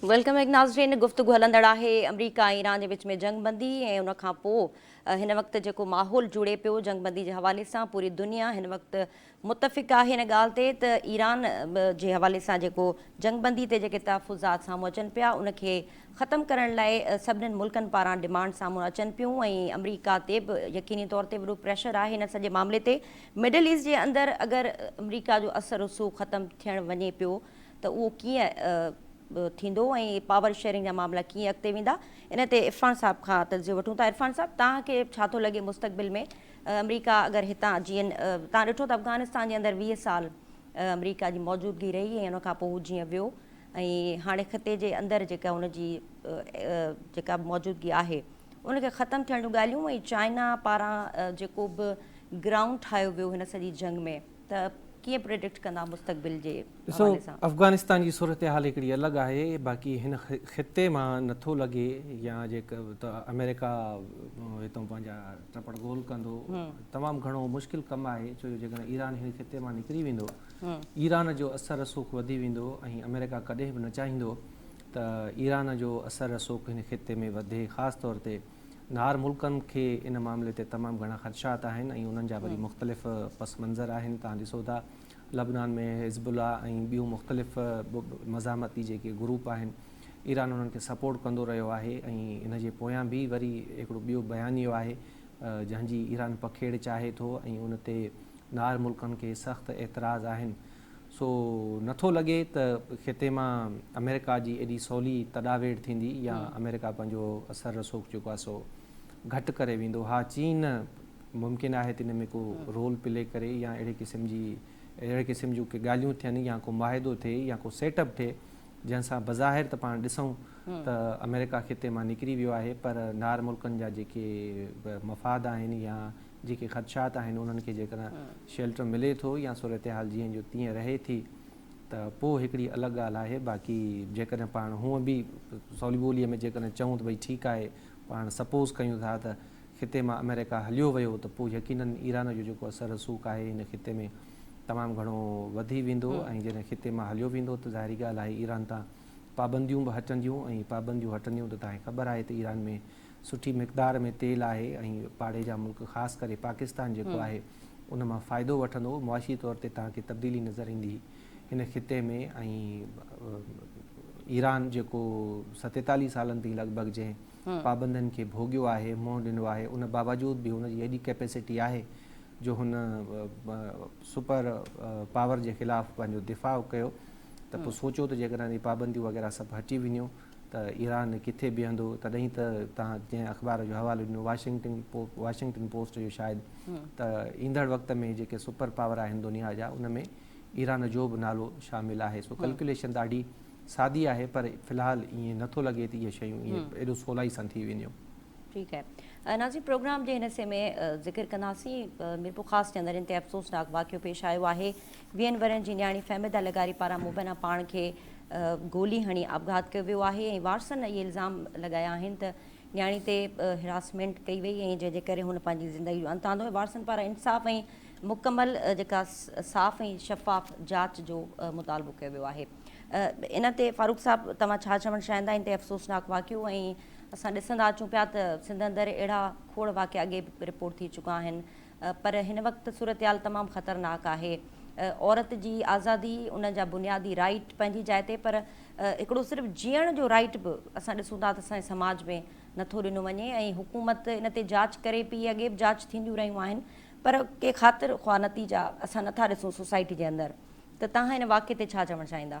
वेलकम बैक नाज़रीन, गुफ़्तगू हलंदड़ आहे अमरीका ऐं ईरान जे विच में जंगबंदी ऐं उन खां पोइ हिन वक़्तु जेको माहौल जुड़े पियो जंगबंदी जे हवाले सां। पूरी दुनिया हिन वक़्तु मुतफ़िक़ आहे हिन ॻाल्हि ते त ईरान जे हवाले सां जेको जंगबंदी ते जेके तहफ़ुज़ात साम्हूं अचनि पिया उनखे ख़तमु करण लाइ सभिनीनि मुल्कनि पारां डिमांड साम्हूं अचनि पियूं ऐं अमरीका ते बि यकीनी तौर ते वॾो प्रेशर आहे हिन सॼे मामले ते। मिडल ईस्ट जे अंदरि अगरि अमरीका जो असर रसूख़ ख़तमु थियणु वञे पियो त उहो कीअं थींदो ऐं पावर शेयरिंग जा मामला कीअं अॻिते वेंदा, इन ते इरफान साहब खां तर्जुमो वठूं था। इरफान साहब, तव्हांखे छा थो लॻे मुस्तक़बिल में अमरीका अगरि हितां जीअं तव्हां ॾिठो त अफ़गानिस्तान जे अंदरि 20 साल अमरीका जी मौजूदगी रही ऐं उनखां पोइ हू जीअं वियो ऐं हाणे ख़िते जे अंदरि जेका हुनजी जेका मौजूदगी आहे उनखे ख़तमु थियण जूं ॻाल्हियूं ऐं चाइना पारां जेको बि ग्राउंड ठाहियो वियो हिन सॼी जंग में, त कीअं प्रेडिक्ट कंदा मुस्तक़बिल जे हवाले सां? अफ़गानिस्तान जी सूरत हाल हिकिड़ी अलॻि आहे। बाक़ी हिन ख़िते मां नथो लॻे या जेका त अमेरिका हितां पंहिंजा टपड़ गोल कंदो, तमामु घणो मुश्किल कमु आहे। छो जो जेकॾहिं ईरान हिन ख़िते मां निकिरी वेंदो, ईरान जो असर रसूख़ वधी वेंदो ऐं अमेरिका कॾहिं बि न चाहींदो त ईरान जो असर रसूख़ हिन ख़िते में वधे। ख़ासि तौर ते नार मुल्कनि खे इन मामले ते तमामु घणा ख़दशात आहिनि ऐं उन्हनि जा वरी मुख़्तलिफ़ पस मंज़र आहिनि। तव्हां ॾिसो था लबनान में हिज़्बुल्ला ऐं ॿियूं मुख़्तलिफ़ मज़ामती जेके ग्रुप आहिनि, ईरान उन्हनि खे सपोर्ट कंदो रहियो आहे ऐं इन जे पोयां बि वरी हिकिड़ो ॿियो बयानियो आहे जंहिंजी ईरान पखेड़ चाहे थो ऐं उन ते नार मुल्कनि खे सख़्तु एतिराज़ आहिनि। सो नथो लॻे त ख़िते मां अमेरिका जी एॾी सवली तॾावेड़ थींदी या अमेरिका पंहिंजो असर रसूख़ जेको आहे सो घटि करे वेंदो। हा, चीन मुमकिन आहे त इन में को रोल प्ले करे या अहिड़े क़िस्म जूं के ॻाल्हियूं थियनि या को मुआहिदो थिए या को सेटअप थिए जंहिंसां बज़ाहिर त पाण ॾिसूं त अमेरिका ख़िते मां निकिरी वियो आहे, पर नार मुल्कनि जा जेके मफ़ाद आहिनि या जेके ख़दशात आहिनि उन्हनि खे जेकॾहिं शेल्टर मिले थो या सूरत हाल जीअं जो तीअं रहे थी त पोइ हिकिड़ी अलॻि ॻाल्हि आहे। बाक़ी जेकॾहिं पाण हूअं बि सवली ॿोलीअ में जेकॾहिं चऊं त भई ठीकु आहे, पाण सपोज़ कयूं था त ख़िते मां अमेरिका हलियो वियो त पोइ यकीनन ईरान जो जेको असर रसूख़ आहे हिन ख़िते में तमामु घणो वधी वेंदो ऐं जॾहिं ख़िते मां हलियो वेंदो त ज़ाहिरी ॻाल्हि आहे ईरान तां पाबंदियूं बि हटंदियूं ऐं पाबंदियूं हटंदियूं त तव्हांखे ख़बर आहे त ईरान में सुठी मिक़दार में तेल आहे ऐं पाड़े जा मुल्क ख़ासि करे पाकिस्तान जेको आहे उन मां फ़ाइदो वठंदो। मुआशी तौर ते तव्हांखे तब्दीली नज़र ईंदी हिन खिते में। ऐं ईरान जेको 47 सालनि ताईं लॻभॻि जंहिं पाबंदियुनि खे भोॻियो आहे, मुंहुं ॾिनो आहे, उन बावजूद बि हुनजी एॾी कैपेसिटी आहे जो हुन सुपर पावर जे ख़िलाफ़ु पंहिंजो दिफ़ाउ कयो। त पोइ सोचो त जेकॾहिं पाबंदियूं वग़ैरह सभु हटी वञियूं त ईरान किथे बीहंदो। तॾहिं त तव्हां जंहिं अख़बार जो हवालो ॾिनो वाशिंगटन पोस्ट जो शायदि, त ईंदड़ वक़्त में जेके सुपर पावर आहिनि दुनिया जा उन में ईरान जो बि नालो शामिलु आहे। सो कैलकुलेशन ॾाढी सादी आहे, पर फ़िलहालु ईअं नथो लॻे त इहे शयूं ईअं एॾो सवलाई सां थी वेंदियूं। ठीकु आहे नाज़रीन, प्रोग्राम जे हिन हिसे में ज़िक्र कंदासीं मीरपुर ख़ासि जे अंदरि इन ते अफ़सोसनाक वाक़ियो पेश आयो आहे। 20 वरनि जी न्याणी फहमिदा लगारी पारां मुबैना पाण खे गोली हणी आपघात कयो वियो आहे ऐं वारसनि इहे इल्ज़ाम लॻाया आहिनि त न्याणी ते हिरासमेंट कई वई ऐं जंहिंजे करे हुन पंहिंजी ज़िंदगी जो अंत आंदो आहे। वारसनि पारां इंसाफ़ ऐं मुकमल जेका साफ़ ऐं शफ़ाफ़ जांच जो मुतालबो कयो वियो आहे। इन ते फारूक साहब तव्हां छा चवणु चाहींदा? इन ते अफ़सोसनाक वाक़ियो ऐं असां ॾिसंदा अचूं पिया त सिंध अंदरि अहिड़ा खोड़ वाक़िया अॻे बि रिपोर्ट थी चुका आहिनि, पर हिन वक़्तु सूरत हाल तमामु ख़तरनाक आहे। औरत जी आज़ादी, उन जा बुनियादी राइट पंहिंजी जाइ ते, पर हिकिड़ो सिर्फ़ु जीअण जो राइट बि असां ॾिसूं था त असांजे समाज में नथो ॾिनो वञे ऐं हुकूमत इन ते जांच करे पई। अॻे बि जांच थींदियूं रहियूं आहिनि, पर के ख़ातिर ख़्वाह नतीजा असां नथा ॾिसूं सोसाइटी जे अंदरि। त तव्हां हिन वाक़िए ते छा चवणु चाहींदा?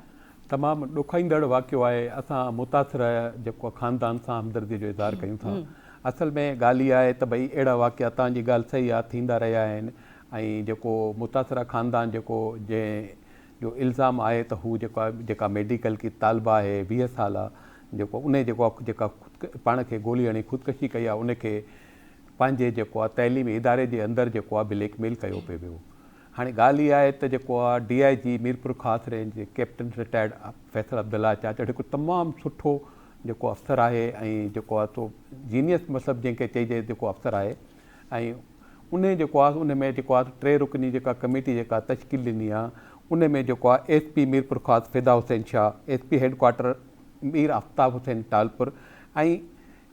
तमामु ॾुखाईंदड़ वाक़ियो आहे। असां मुतासिर जेको ख़ानदान सां हमदर्दी जो इज़हार कयूं था। असल में ॻाल्हि इहा आहे त भई अहिड़ा वाक़िया, तव्हांजी ॻाल्हि सही आहे, थींदा रहिया आहिनि ऐं जेको मुतासिर ख़ानदान जेको जंहिंजो इल्ज़ाम आहे त हू जेका मेडिकल की तालिबा आहे 20 साल जेको उन जेका पाण खे गोली हणी ख़ुदकशी कई आहे, उनखे पंहिंजे जेको आहे तइलीमी इदारे जे अंदरि जेको आहे ब्लैकमेल कयो पियो वियो। हाणे ॻाल्हि इहा आहे त जेको आहे DIG मीरपुर ख़ासि रेंज जे कैप्टन रिटायर्ड फैसल अब्दुल्ला चाचा हिकु तमामु सुठो जेको अफ़सर आहे ऐं जेको आहे सो जीनियस मतिलबु जंहिंखे चइजे जेको अफ़सर आहे। ऐं उन जेको आहे उन में जेको आहे 3 रुकनी जेका कमेटी जेका तश्कील ॾिनी आहे, उन में जेको आहे SP मीरपुर ख़ासि फ़िदा हुसैन शाह, SP हेडक्वार्टर मीर आफ्ताब हुसैन टालपुर ऐं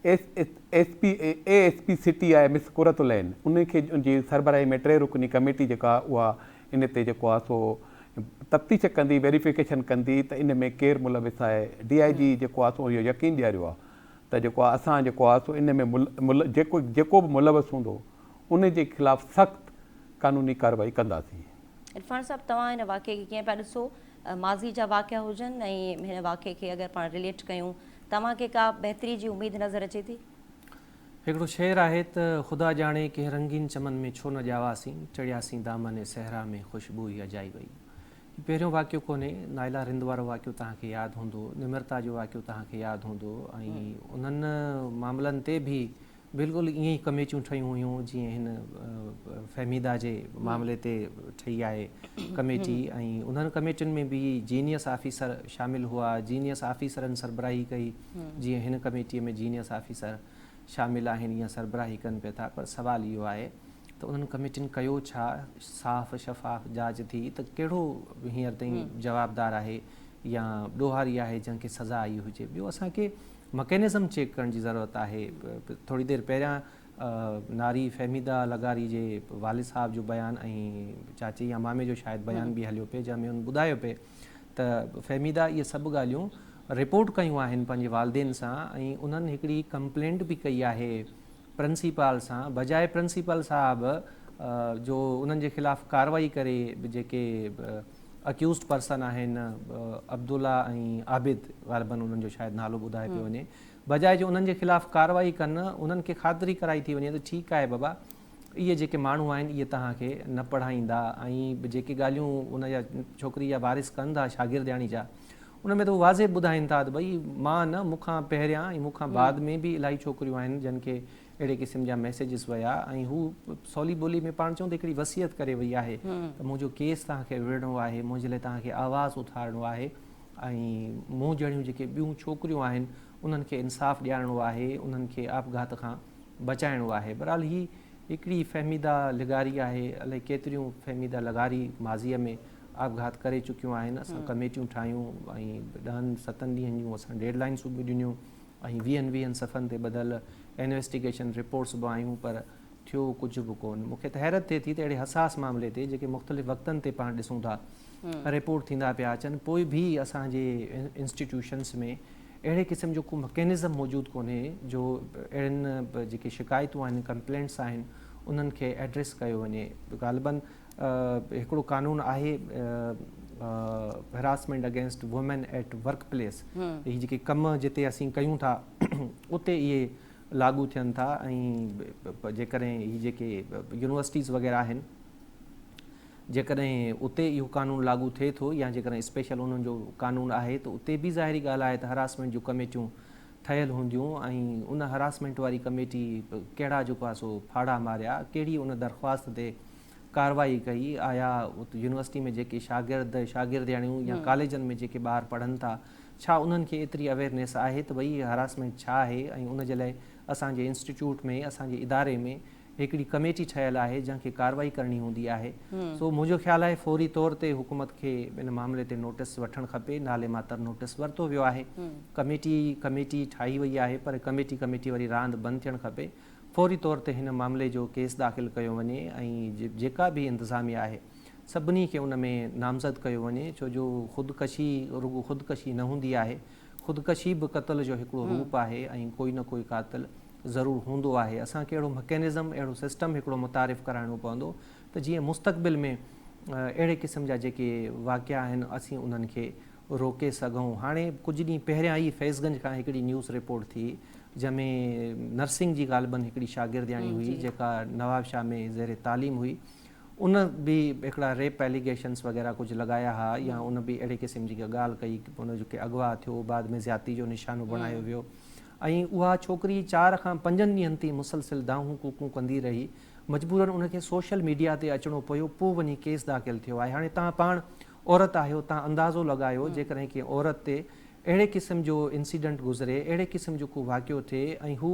ASP सिटी आहे मिस कुरतुलैन, उनखे जी सरबराही में 3 रुकनी कमेटी जेका उहा इन ते जेको आहे सो तफ़्तीश कंदी, वेरिफिकेशन कंदी त इन में केरु मुलविस आहे। DIG जेको आहे सो इहो यकीन ॾियारियो आहे त जेको आहे असां जेको आहे सो इन में जेको बि मुलविस हूंदो उन जे ख़िलाफ़ु सख़्तु क़ानूनी कार्रवाई कंदासीं। इरफान साहब, तव्हां हिन वाक़िए खे कीअं पिया ॾिसो? माज़ी जा वाक़िया हुजनि ऐं हिन वाक़िए खे अगरि पाण रिलेट कयूं, तव्हांखे का बहितरी जी उमेद नज़र अचे थी? हिकिड़ो शेर आहे त ख़ुदा ॼाणे कंहिं रंगीन चमन में छो न ॼावासीं, चढ़ियासीं दामन सहरा में ख़ुशबू ई अजाई वई। पहिरियों वाक़ियो कोन्हे, नाइला रिंद वारो वाक़ियो तव्हांखे यादि हूंदो, निमरता जो वाक़ियो तव्हांखे यादि हूंदो ऐं उन्हनि मामलनि ते बि बिल्कुलु ईअं ई कमेटियूं ठहियूं हुयूं जीअं हिन फहमीदा जे मामले ते ठही आहे कमेटी। ऐं उन्हनि कमेटियुनि में बि जीनियस ऑफिसर शामिलु हुआ, जीनियस ऑफिसरनि सरबराही कई, जीअं हिन कमेटीअ में जीनियस ऑफिसर शामिलु आहिनि या सरबराही कनि पिया था। पर सुवालु इहो आहे त उन्हनि कमेटियुनि कयो छा? साफ़ शफ़ाफ़ जांच थी त कहिड़ो हींअर ताईं जवाबदार आहे या ॾोहारी आहे जंहिंखे सज़ा आई हुजे? ॿियो असांखे मकैनिज़म चेक करण जी ज़रूरत आहे। थोरी देरि पहिरियां नारी फहमीदा लगारी जे वालिद साहब जो बयानु ऐं चाची या मामे जो शायदि बयानु बि हलियो पिए, जंहिंमें उन ॿुधायो पिए त फहमीदा इहे सभु ॻाल्हियूं रिपोर्ट कयूं आहिनि पंहिंजे वालदेन सां ऐं उन्हनि हिकिड़ी कंप्लेंट बि कई आहे प्रिंसिपल सां, बजाए प्रिंसिपल साहब जो उन्हनि जे ख़िलाफ़ु कार्रवाई करे जेके अक्यूज़ड पर्सन आहिनि अब्दुल्ला ऐं आबिद, ग़ालिबन उन्हनि जो शायदि नालो ॿुधाए पियो वञे, बजाए जो उन्हनि जे ख़िलाफ़ु कार्रवाई कनि, उन्हनि खे ख़ातिरी कराई थी वञे त ठीकु आहे बाबा, इहे जेके माण्हू आहिनि इहे तव्हांखे न पढ़ाईंदा ऐं जेके ॻाल्हियूं उन जा छोकिरी जा वारिस कनि था शागिर्दियाणी जा, उन में त उहे वाज़े ॿुधाइनि था त भई मां न मूंखां पहिरियां ऐं मूंखां बाद में बि इलाही छोकिरियूं आहिनि जिन खे अहिड़े क़िस्म जा मैसेजिस विया ऐं हू सवली ॿोली में पाण चऊं त हिकिड़ी वसियत करे वई आहे त मुंहिंजो केस तव्हांखे विढ़णो आहे, मुंहिंजे लाइ तव्हांखे आवाज़ु उथारिणो आहे ऐं मूं जहिड़ियूं जेके ॿियूं छोकिरियूं आहिनि उन्हनि खे इंसाफ़ु ॾियारिणो आहे, उन्हनि खे आपघात खां बचाइणो आहे। बहरहाल ही हिकिड़ी फहमीदा लगारी आहे, अलाए केतिरियूं फहमीदा लगारी माज़ीअ में आपघात करे चुकियूं आहिनि। असां कमेटियूं ठाहियूं ऐं 10-7 ॾींहंनि जूं असां डेडलाइन्सूं बि ॾिनियूं ऐं 20 सफ़नि ते ॿधल इन्वेस्टिगेशन रिपोर्ट्स बि आयूं, पर थियो कुझु बि कोन। मूंखे त हैरत थिए थी त अहिड़े हसास मामले ते जेके मुख़्तलिफ़ वक़्तनि ते पाण ॾिसूं था रिपोर्ट थींदा पिया अचनि, पोइ बि असांजे इंस्टीट्यूशन्स में अहिड़े क़िस्म जो को मैकेनिज़म मौजूदु कोन्हे जो अहिड़ियुनि जेके शिकायतूं आहिनि, कंप्लेंट्स आहिनि, उन्हनि खे एड्रेस कयो वञे। ग़ालिबन हिकिड़ो कानून आहे harassment against women at work place, हीअ जेके कम जिते असीं कयूं था उते इहे लागू थियनि था। ऐं जेकॾहिं हीअ जेके यूनिवर्सिटीज़ वग़ैरह आहिनि, जेकॾहिं उते इहो कानून लागू थिए थो या जेकॾहिं स्पेशल उन्हनि जो कानून आहे त उते बि ज़ाहिरी ॻाल्हि आहे त हरासमेंट जूं कमेटियूं ठहियल हूंदियूं ऐं उन हरासमेंट वारी कमेटी कहिड़ा जेको आहे सो फाड़ा मारिया, कहिड़ी उन दरख़्वास्त ते कार्रवाई कई, आया यूनिवर्सिटी में जेके शागिर्दियाणियूं या कॉलेजनि में जेके ॿार पढ़नि था, छा उन्हनि खे एतिरी अवेयरनेस आहे त भई हरासमेंट छा आहे ऐं उन जे लाइ असांजे इंस्टीट्यूट में, असांजे इदारे में हिकिड़ी कमेटी ठहियल आहे जंहिंखे कार्रवाई करणी हूंदी आहे। सो मुंहिंजो ख़्यालु आहे फौरी तौर ते हुकूमत खे इन मामले ते नोटिस वठणु खपे। नाले मातर नोटिस वरितो वियो आहे, कमेटी ठाही वई आहे, पर कमेटी वरी रांदि बंदि थियणु खपे। फौरी तौर ते हिन मामले जो केस दाख़िल कयो वञे ऐं जेका बि इंतिज़ामिया आहे सभिनी खे उन में नामज़द कयो वञे, छो जो रुगो ख़ुदकशी न हूंदी आहे, ख़ुदकशी बि क़तल जो हिकिड़ो रूप आहे ऐं कोई न कोई क़ातिल ज़रूरु हूंदो आहे। असांखे अहिड़ो मैकेनिज़म, अहिड़ो सिस्टम हिकिड़ो मुतारिफ़ कराइणो पवंदो त जीअं मुस्तक़बिल में अहिड़े क़िस्म जा जेके वाक़िया आहिनि असीं उन्हनि खे रोके सघूं। हाणे कुझु ॾींहं पहिरियां ई फैज़गंज खां हिकिड़ी न्यूज़ रिपोर्ट थी जंहिंमें नर्सिंग जी ग़ालिबन हिकिड़ी शागिर्दियाणी हुई जेका नवाबशाह में ज़ेर तालीम हुई, उन बि हिकिड़ा रेप एलिगेशन्स वग़ैरह कुझु लॻाया हुआ या उन बि अहिड़े क़िस्म जी ॻाल्हि कई की उन जो के अगवा थियो, बाद में ज़्यादती जो निशानो बणायो वियो ऐं उहा छोकिरी 4 खां 5 ॾींहंनि ताईं मुसलसिल दाहूं कूकूं कंदी रही, मजबूरन उनखे सोशल मीडिया ते अचिणो पियो, पोइ वञी केस दाख़िल थियो आहे। हाणे तव्हां पाण औरत आहियो, तव्हां अंदाज़ो लॻायो जेकॾहिं की औरत ते अहिड़े क़िस्म जो इंसिडेंट गुज़रे, अहिड़े क़िस्म जो को वाक़ियो थिए ऐं हू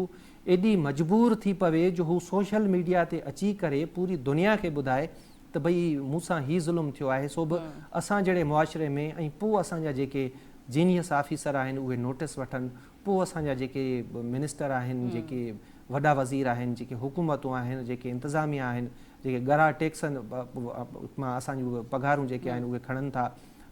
एॾी मजबूर थी पवे जो हू सोशल मीडिया ते अची करे पूरी दुनिया खे ॿुधाए त भई मूंसां हीउ ज़ुल्म थियो आहे। सो बि असां जहिड़े मुआशिरे में ऐं पोइ असांजा जेके जीनियस ऑफिसर आहिनि उहे नोटिस वठनि, पोइ असांजा जेके मिनिस्टर आहिनि, जेके वॾा वज़ीर आहिनि, जेके हुकूमतूं आहिनि, जेके इंतिज़ामिया आहिनि, जेके गरा टैक्सनि मां असांजूं पघारूं जेके आहिनि उहे खणनि था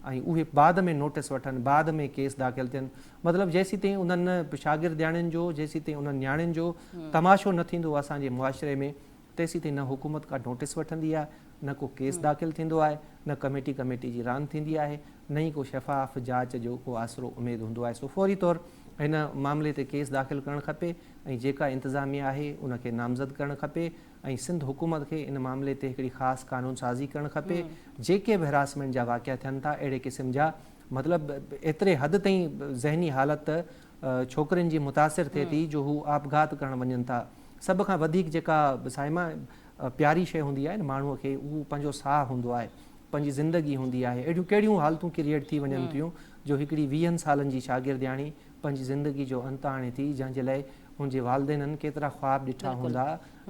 ऐं उहे बाद में नोटिस वठनि, बाद में केस दाख़िल थियनि। मतिलबु जेसीं ताईं उन्हनि शागिर्दियाणियुनि जो, जेसीं ताईं उन्हनि न्याणियुनि जो तमाशो न थींदो असांजे मुआशिरे में, तेसीं ताईं न हुकूमत का नोटिस वठंदी आहे, न को केस दाख़िल थींदो आहे, न कमेटी जी रांदि थींदी आहे, न ई को शफ़ाफ़ जांच जो को आसिरो उमेदु हूंदो आहे। सो फौरी तौरु हिन मामले ते केस दाख़िल करणु खपे ऐं जेका इंतिज़ामिया आहे उनखे नामज़द करणु खपे ऐं सिंध हुकूमत खे इन मामले ते हिकिड़ी ख़ासि कानून साज़ी करणु खपे। जेके बि हरासमेंट जा वाक़िया थियनि था अहिड़े क़िस्म जा, मतिलबु एतिरे हद ताईं ज़हनी हालति छोकिरियुनि जी मुतासिर थिए थी जो हू आपघात करणु वञनि था। सभ खां वधीक जेका साइमा प्यारी शइ हूंदी आहे न माण्हूअ खे, उहो पंहिंजो साहु हूंदो आहे, पंहिंजी ज़िंदगी हूंदी आहे। अहिड़ियूं कहिड़ियूं हालतूं क्रिएट थी वञनि थियूं जो हिकिड़ी 20 सालनि जी शागिर्दियाणी पंहिंजी ज़िंदगी जो अंत आणे थी, जंहिंजे लाइ हुनजे वालदेननि केतिरा ख़्वाब ॾिठा हूंदा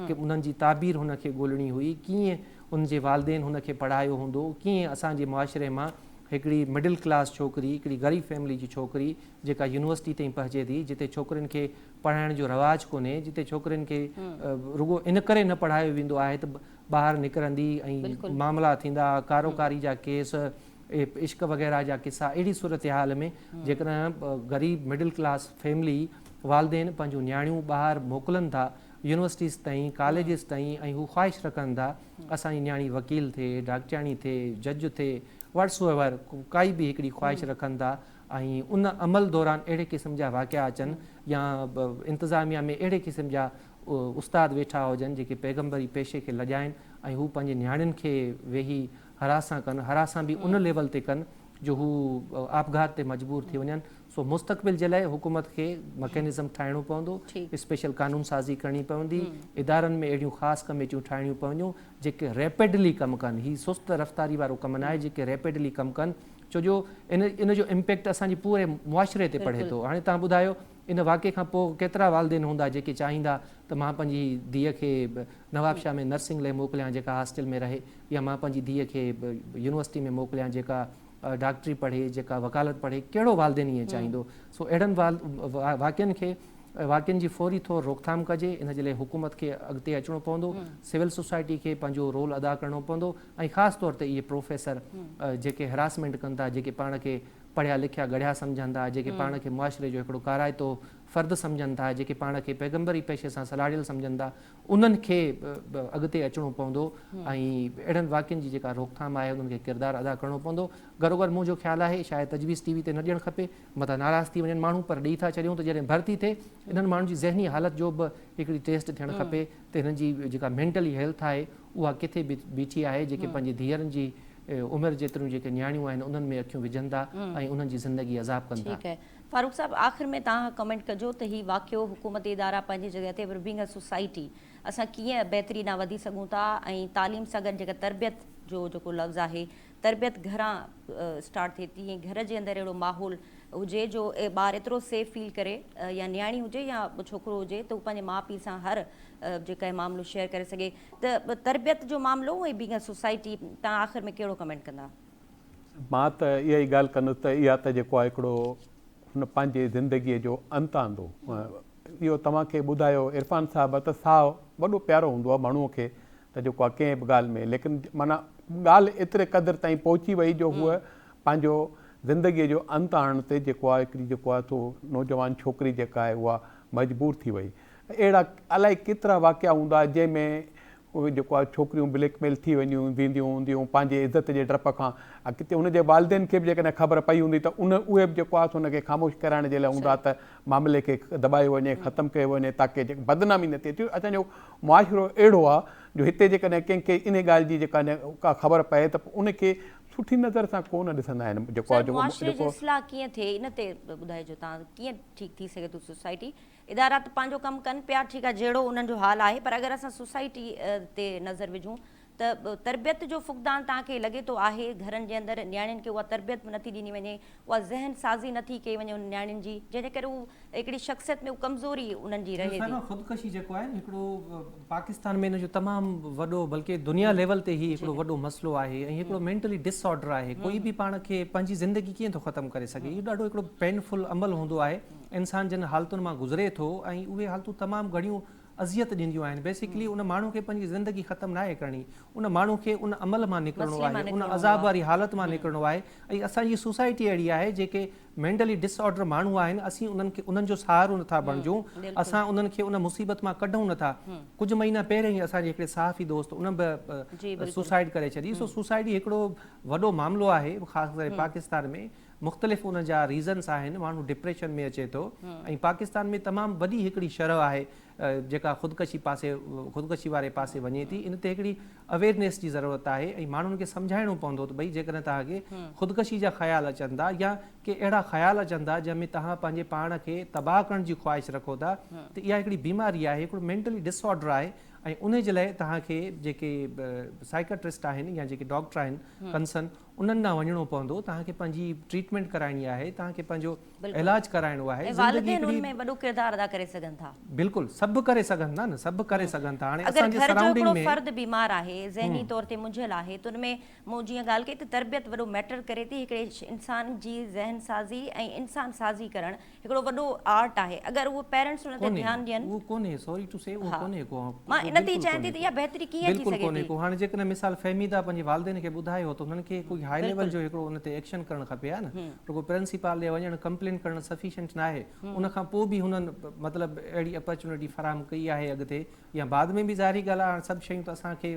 की उन्हनि जी ताबीर हुनखे ॻोल्हणी हुई, कीअं उनजे वालदेन हुनखे पढ़ायो हूंदो, कीअं असांजे मुआशिरे मां हिकिड़ी मिडिल क्लास छोकिरी, हिकिड़ी ग़रीब फैमिली जी छोकिरी जेका यूनिवर्सिटी ताईं पहुचे थी, जिते छोकिरियुनि खे पढ़ाइण जो रवाजु कोन्हे, जिते छोकिरियुनि खे रुगो इन करे न पढ़ायो वेंदो आहे त ॿाहिरि निकिरंदी ऐं मामला थींदा, कारोकारी जा केस, इश्क वग़ैरह जा किसा। अहिड़ी सूरत हाल में जेकॾहिं ग़रीब मिडिल क्लास फैमिली वालदेन पंहिंजूं न्याणियूं ॿाहिरि मोकिलनि था यूनिवर्सिटीज़ ताईं, कॉलेजिस ताईं, ऐं हू ख़्वाहिश रखनि था असांजी न्याणी वकील थिए, डॉक्टराणी थिए, जज थिए, वट्सएवर काई बि हिकिड़ी ख़्वाहिश रखनि था ऐं उन अमल दौरान अहिड़े क़िस्म जा वाक़िया अचनि या इंतिज़ामिया में अहिड़े क़िस्म जा उस्ताद वेठा हुजनि जेके पैगम्बरी पेशे खे लॼाइनि ऐं हू पंहिंजे न्याणियुनि खे वेही हरासां कनि, हरासां बि उन लेवल ते कनि जो हू आपघात ते मजबूर थी वञनि। सो मुस्तक़बिल जे लाइ हुकूमत खे मैकेनिज़म ठाहिणो पवंदो, स्पेशल कानून साज़ी करणी पवंदी, इदारनि में अहिड़ियूं ख़ासि कमेटियूं ठाहिणियूं पवंदियूं जेके रैपिडली कमु कनि। हीउ सुस्त रफ़्तारी वारो कमु न आहे, जेके रैपिडली कमु कनि, छो जो इन जो इम्पैक्ट असांजे पूरे मुआशिरे ते पढ़े थो। हाणे तव्हां ॿुधायो इन वाक़े खां पोइ केतिरा वालदेन हूंदा जेके चाहींदा त मां पंहिंजी धीअ खे नवाबशाह में नर्सिंग लाइ मोकिलियां जेका हॉस्टल में रहे, या मां पंहिंजी धीअ खे यूनिवर्सिटी में मोकिलियां जेका डॉक्टरी पढ़े, जेका वकालत पढ़े। कहिड़ो वालदेन ईअं चाहींदो? सो अहिड़नि वाक़िअनि खे वाक़िअनि जी फौरी तौरु रोकथाम कजे। इन जे लाइ हुकूमत खे अॻिते अचिणो पवंदो, सिविल सोसाइटी खे पंहिंजो रोल अदा करिणो पवंदो, ऐं ख़ासि तौर ते इहे प्रोफेसर जेके हरासमेंट कनि था, जेके पाण खे पढ़िया लिखिया गढ़िया सम्झनि था, जेके पाण खे मुआशिरे जो हिकिड़ो काराइतो फ़र्द सम्झनि था, जेके पाण खे पैगम्बरी पेशे सां सलाड़ियल सम्झनि था, उन्हनि खे अॻिते अचिणो पवंदो ऐं अहिड़नि वाक़िअनि जी जेका रोकथाम आहे उन्हनि खे किरदारु अदा करिणो पवंदो। घरोघर मुंहिंजो ख़्यालु आहे शायदि तजवीज़ टीवी ते न ॾियणु खपे, मथां नाराज़ थी वञनि माण्हू, पर ॾेई था छॾियूं त जॾहिं भर्ती थिए इन्हनि माण्हुनि जी ज़हनी हालत जो बि हिकिड़ी टेस्ट थियणु खपे त हिननि जी जेका मेंटली हेल्थ आहे उहा किथे बीठी आहे। जेके पंहिंजी धीअरुनि जी उमिरि जेतिरियूं जेके नियाणियूं आहिनि उन्हनि में अखियूं विझनि था ऐं उन्हनि जी ज़िंदगी अज़ाब कनि था। ठीक है फारूक साहब, आख़िर में तव्हां कमेंट कजो त हीउ वाक़ियो हुकूमती इदारा पंहिंजी जॻह ते, पर बीइंग अ सोसाइटी असां कीअं बहितरी ॾांहुं वधी सघूं था, ऐं तालीम सां गॾु जेका तरबियत जो जेको लफ़्ज़ आहे, तरबियत घरां स्टार्ट थिए थी, ऐं घर जे अंदरि अहिड़ो माहौल हुजे जो ॿारु एतिरो सेफ फील करे, या न्याणी हुजे या छोकिरो हुजे, त हू पंहिंजे माउ पीउ सां हर जेका मामिलो शेयर करे सघे। त तरबियत जो मामिलो ऐं बीइंग अ सोसाइटी, तव्हां आख़िर में कहिड़ो कमेंट कंदा? मां त इहा ई ॻाल्हि कंदुसि त इहा त जेको आहे हिकिड़ो हुन पंहिंजे ज़िंदगीअ जो अंत आंदो। इहो तव्हांखे ॿुधायो इरफान साहिबु त साहु वॾो प्यारो हूंदो आहे माण्हूअ खे, त जेको आहे कंहिं बि ॻाल्हि में, लेकिन माना ॻाल्हि एतिरे क़दुरु ताईं पहुची वई जो हूअ पंहिंजो ज़िंदगीअ जो अंत आणण ते जेको आहे हिकिड़ी जेको आहे सो नौजवान छोकिरी जेका आहे उहा मजबूर थी वई। अहिड़ा अलाए केतिरा वाक़िया हूंदा जंहिंमें उहे जेको आहे छोकिरियूं ब्लैकमेल थी वेंदियूं हूंदियूं पंहिंजे इज़त जे डप खां। अॻिते उनजे वालिदेन खे बि जेकॾहिं ख़बर पई हूंदी त उहे बि जेको आहे हुनखे ख़ामोश कराइण जे लाइ हूंदा त मामले खे दॿायो वञे, ख़तमु कयो वञे, ताकी जेको बदनामी न थिए। असांजो मुआशिरो अहिड़ो आहे जो हिते जेकॾहिं कंहिंखे इन ॻाल्हि जी जेका का ख़बर पए त उनखे सुठी नज़र सां कोन ॾिसंदा आहिनि। जेको आहे मुआशिरे जी इस्लाह कीअं थिए इन ते ॿुधाइजो, तव्हां कीअं ठीकु थी सघे थो सोसाइटी? इदारा त पंहिंजो कमु कनि पिया, ठीकु आहे, जहिड़ो उन्हनि जो हाल आहे, पर अगरि असां सोसाइटी ते नज़र विझूं त तरबियत जो फुक़दान तव्हांखे लॻे थो आहे घरनि जे अंदरि? न्याणियुनि खे उहा तरबियत नथी ॾिनी वञे, उहा ज़हन साज़ी नथी कई वञे उन न्याणियुनि जी, जंहिंजे करे उहा हिकिड़ी शख़्सियत में उहा कमज़ोरी उन्हनि जी रहे थी। ख़ुदकशी जेको आहे हिकिड़ो पाकिस्तान में हिनजो तमामु वॾो, बल्कि दुनिया लेवल ते ई हिकिड़ो वॾो मसइलो आहे, ऐं हिकिड़ो मेंटली डिसऑर्डर आहे। कोई बि पाण खे पंहिंजी ज़िंदगी कीअं थो ख़तमु करे सघे, इहो ॾाढो हिकिड़ो पेनफुल अमल हूंदो आहे। इंसान जिन हालतुनि मां गुज़रे थो ऐं उहे हालतूं तमामु घणियूं अज़ियत ॾींदियूं आहिनि। बेसिकली उन माण्हू खे पंहिंजी ज़िंदगी ख़तमु नाहे करणी, उन माण्हू खे उन अमल मां निकिरणो आहे, उन अज़ाब वारी हालत मां निकिरणो आहे। ऐं असांजी सोसाइटी अहिड़ी आहे जेके मेंटली डिसऑर्डर माण्हू आहिनि, असीं उन्हनि जो सहारो नथा बणिजूं, असां उन्हनि खे उन मुसीबत मां कढूं नथा। कुझु महीना पहिरियों ई असांजे हिकिड़े सहाफ़ी दोस्त उन बि सुसाइड करे छॾी। सो सुसाइड हिकिड़ो वॾो मामिलो आहे, ख़ासि करे पाकिस्तान में। मुख़्तलिफ़ उन जा रीज़न्स आहिनि, माण्हू डिप्रेशन में अचे थो, ऐं पाकिस्तान में तमामु वॾी हिकिड़ी शरह आहे जेका ख़ुदकशी वारे पासे वञे थी। इन ते हिकिड़ी अवेयरनेस जी ज़रूरत आहे, ऐं माण्हुनि खे सम्झाइणो पवंदो त भई जेकॾहिं तव्हांखे ख़ुदकशी जा ख़्याल अचनि था, या के अहिड़ा ख़्याल अचनि था जंहिंमें तव्हां पंहिंजे पाण खे तबाह करण जी ख़्वाहिश रखो था, त इहा हिकिड़ी बीमारी आहे, हिकिड़ो मेंटली डिसऑर्डर आहे। ऐं उन जे लाइ तव्हांखे जेके साइकेट्रिस्ट आहिनि या जेके डॉक्टर आहिनि कंसर्न, उन्हनि ॾांहुं वञिणो पवंदो। तव्हांखे पंहिंजी ट्रीटमेंट कराइणी आहे, तव्हांखे पंहिंजो इलाजु कराइणो आहे। वॾो किरदारु अदा करे सघनि था, बिल्कुलु सभु करे सघनि था न, सभु करे सघनि था। हाणे अगरि घर जो हिकिड़ो फ़र्द बीमार आहे, ज़हनी तौर ते मुंझियल आहे, त उनमें मूं जीअं ॻाल्हि कई त तरबियत वॾो मैटर करे थी। हिकिड़े इंसान जी ज़हन साज़ी ऐं इंसान साज़ी करणु हिकिड़ो वॾो आर्ट आहे। अगरि उहे पेरेंट्स उन ते ध्यानु ॾियनि, उहो कोन्हे, सॉरी टू से, उहो कोन्हे को। मां इन ते चाहियां थी त इहा बहितरी कीअं थी सघे थी? हाणे जेकॾहिं मिसाल फ़हमीदा पंहिंजे वालिदेन खे ॿुधायो त हुननि खे कोई हाई लेवल जो हिकिड़ो उन ते एक्शन करणु खपे हा न। रुगो प्रिंसिपल ॾे वञणु कंप्लेन करणु सफिशिएंट न आहे, उनखां पोइ बि हुननि मतिलबु अहिड़ी अपॉर्चुनिटी फराहम कई आहे अॻिते, या बाद में बि ज़ाहिरी ॻाल्हि आहे सभु शयूं त असांखे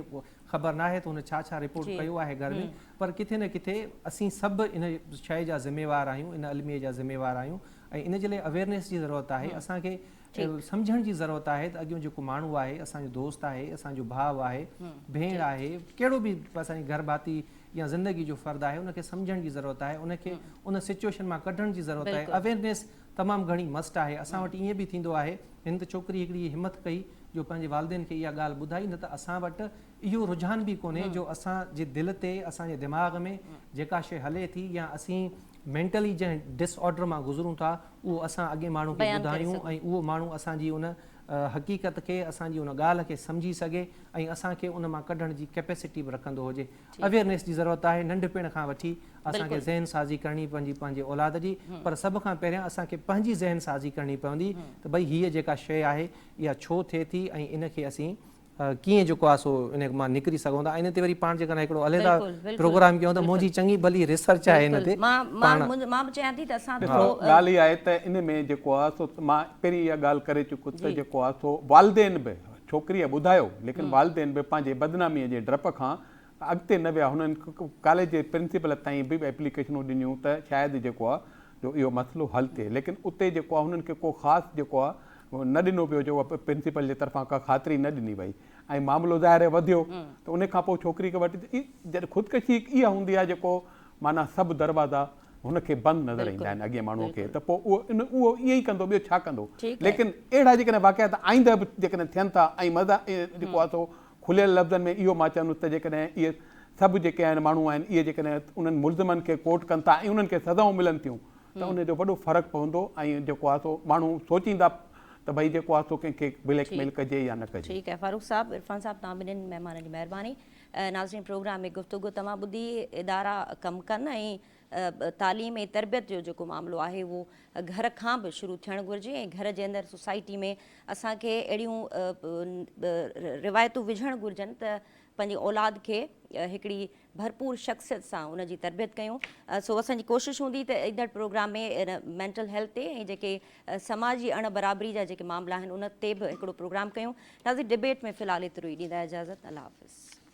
ख़बर न आहे त हुन छा छा रिपोर्ट कयो आहे घर में, पर किथे न किथे असीं सभु इन शइ जा ज़िम्मेवार आहियूं, इन अलमीअ जा ज़िम्मेवार आहियूं, ऐं इन जे लाइ अवेयरनेस जी ज़रूरत आहे। असांखे सम्झण जी ज़रूरत आहे त अॻियो जेको माण्हू आहे, असांजो दोस्त आहे, असांजो भाउ आहे, भेण आहे, कहिड़ो बि असांजी घर भाती या ज़िंदगी जो फ़र्दु आहे, उनखे सम्झण जी ज़रूरत आहे, उनखे उन सिचुएशन मां कढण जी ज़रूरत आहे। अवेयरनेस तमामु घणी मस्ट आहे। असां वटि ईअं बि थींदो आहे, हिन त छोकिरी हिकिड़ी हिमत कई जो पंहिंजे वालिदेन खे इहा ॻाल्हि ॿुधाई, न त असां वटि इहो रुझान बि कोन्हे जो असांजे दिलि ते, असांजे दिमाग़ में जेका शइ हले थी, या असीं मेंटली जंहिं डिसऑर्डर मां गुज़रूं था उहो असां अॻे माण्हू खे बयानु करे ॿुधायूं ऐं उहो माण्हू असांजी उन हक़ीक़त खे असांजी उन ॻाल्हि खे सम्झी सघे ऐं असांखे उन मां कढण जी कैपेसिटी बि रखंदो हुजे। अवेयरनेस जी ज़रूरत आहे नंढपिण खां वठी असांखे ज़हन साज़ी करणी पवंदी पंहिंजे औलाद जी, पर सभ खां पहिरियां असांखे पंहिंजी ज़हन साज़ी करणी पवंदी त भई हीअ जेका शइ आहे इहा छो थिए थी ऐं इनखे असीं कीअं जेको आहे सो इन मां निकिरी सघूं था। इन ते वरी पाण जेकॾहिं हिकिड़ो अलॻि प्रोग्राम कयूं त मुंहिंजी चङी भली रिसर्च आहे इन ते। मां बि चाहियां थी त असां ॻाल्हि इहा आहे त इन में जेको आहे सो मां पहिरीं इहा ॻाल्हि करे चुको त जेको आहे सो वालदेन बि छोकिरीअ ॿुधायो, लेकिन वालदेन बि पंहिंजे बदनामीअ जे डप खां अॻिते न विया। हुननि कॉलेज जे प्रिंसिपल ताईं बि एप्लीकेशनूं ॾिनियूं त शायदि जेको आहे जो इहो मसइलो हल थिए, लेकिन उते जेको आहे हुननि खे को ख़ासि जेको आहे न ॾिनो पियो, जो प्रिंसिपल जे तरफ़ां का ख़ातिरी न ॾिनी वई ऐं मामिलो ज़ाहिर वधियो त उन खां पोइ छोकिरी खे वठी जॾहिं ख़ुदकशी इहा हूंदी आहे जेको माना सभु दरवाज़ा हुनखे बंदि नज़र ईंदा आहिनि अॻे माण्हूअ खे, त पोइ उहो ईअं ई कंदो, ॿियो छा कंदो। लेकिन अहिड़ा जेकॾहिं वाक़िया आईंदा बि जेकॾहिं थियनि था ऐं मज़ा जेको आहे सो खुलियल लफ़्ज़नि में इहो मां चवंदुसि त जेकॾहिं इहे सभु जेके आहिनि माण्हू आहिनि इहे जेकॾहिं उन्हनि मुल्ज़िमनि खे कोर्ट कनि था ऐं उन्हनि खे सज़ाऊं मिलनि थियूं त उनजो वॾो फ़र्क़ु पवंदो ऐं जेको आहे सो माण्हू सोचींदा त भई जेको आहे सो कंहिंखे ब्लैकमेल कजे या न कजे। ठीकु आहे फारूक साहब, इरफान साहब, तव्हां ॿिन्हिनि महिमाननि जी महिरबानी। नाज़रीन, प्रोग्राम में गुफ़्तगू तव्हां ॿुधी इदारा कमु कनि ऐं तालीम ऐं तरबियत जो जेको मामिलो आहे उहो घर खां बि शुरू थियणु घुरिजे ऐं घर जे अंदरि सोसाइटी में असांखे अहिड़ियूं रिवायतूं विझणु घुरिजनि त पंहिंजी औलाद खे हिकिड़ी भरपूर शख़्सियत सां उनजी तरबियत कयूं। सो असांजी कोशिशि हूंदी त ईंदड़ प्रोग्राम में मेंटल हेल्थ ते ऐं जेके समाजी अण बराबरी जा जेके मामला आहिनि उन ते बि हिकिड़ो प्रोग्राम कयूं। नाज़रीन, डिबेट में फ़िलहाल एतिरो ई ॾींदा इजाज़त। अल्लाह हाफ़िज़।